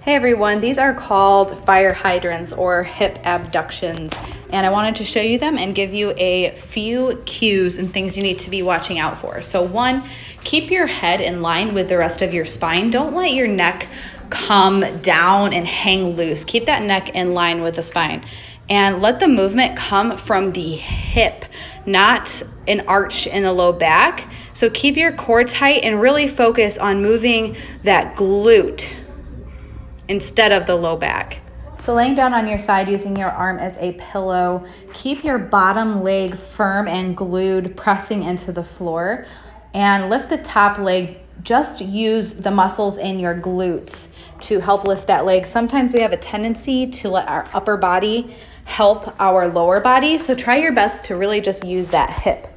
Hey everyone, these are called fire hydrants or hip abductions, and I wanted to show you them and give you a few cues and things you need to be watching out for. So one, keep your head in line with the rest of your spine. Don't let your neck come down and hang loose. Keep that neck in line with the spine and let the movement come from the hip, not an arch in the low back. So keep your core tight and really focus on moving that glute instead of the low back. So laying down on your side using your arm as a pillow, keep your bottom leg firm and glued, pressing into the floor, and lift the top leg. Just use the muscles in your glutes to help lift that leg. Sometimes we have a tendency to let our upper body help our lower body, so try your best to really just use that hip.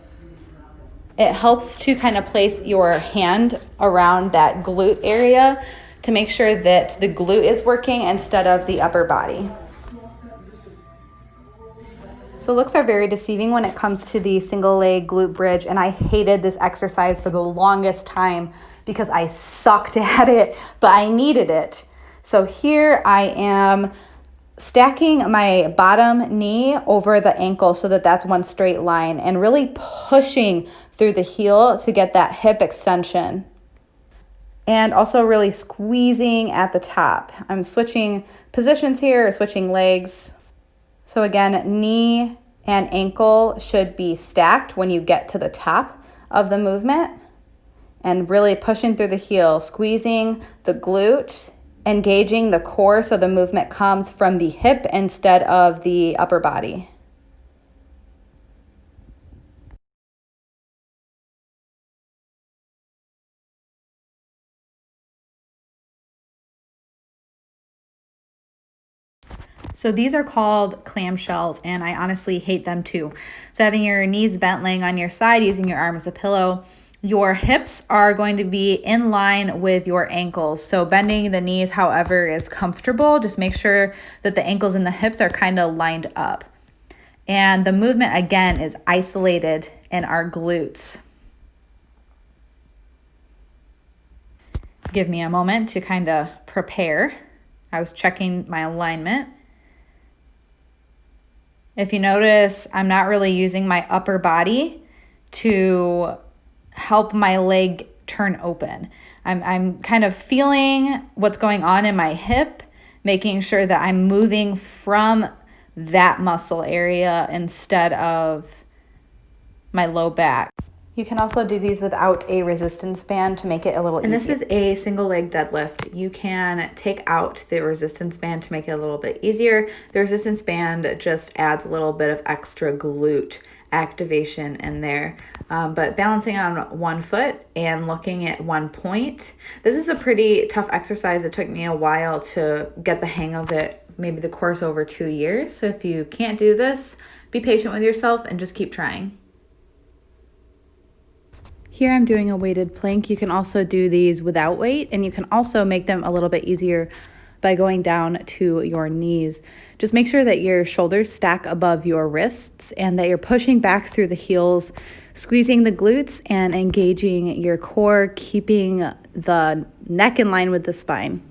It helps to kind of place your hand around that glute area to make sure that the glute is working instead of the upper body. So looks are very deceiving when it comes to the single leg glute bridge, and I hated this exercise for the longest time because I sucked at it, but I needed it. So here I am stacking my bottom knee over the ankle so that that's one straight line and really pushing through the heel to get that hip extension. And also really squeezing at the top. I'm switching positions here, or switching legs. So again, knee and ankle should be stacked when you get to the top of the movement, and really pushing through the heel, squeezing the glute, engaging the core so the movement comes from the hip instead of the upper body. So these are called clam shells, and I honestly hate them too. So having your knees bent, laying on your side, using your arm as a pillow, your hips are going to be in line with your ankles. So bending the knees however is comfortable. Just make sure that the ankles and the hips are kind of lined up. And the movement again is isolated in our glutes. Give me a moment to kind of prepare. I was checking my alignment. If you notice, I'm not really using my upper body to help my leg turn open. I'm kind of feeling what's going on in my hip, making sure that I'm moving from that muscle area instead of my low back. You can also do these without a resistance band to make it a little easier. And this is a single leg deadlift. You can take out the resistance band to make it a little bit easier. The resistance band just adds a little bit of extra glute activation in there. But balancing on one foot and looking at one point. This is a pretty tough exercise. It took me a while to get the hang of it, maybe the course over 2 years. So if you can't do this, be patient with yourself and just keep trying. Here I'm doing a weighted plank. You can also do these without weight, and you can also make them a little bit easier by going down to your knees. Just make sure that your shoulders stack above your wrists and that you're pushing back through the heels, squeezing the glutes and engaging your core, keeping the neck in line with the spine.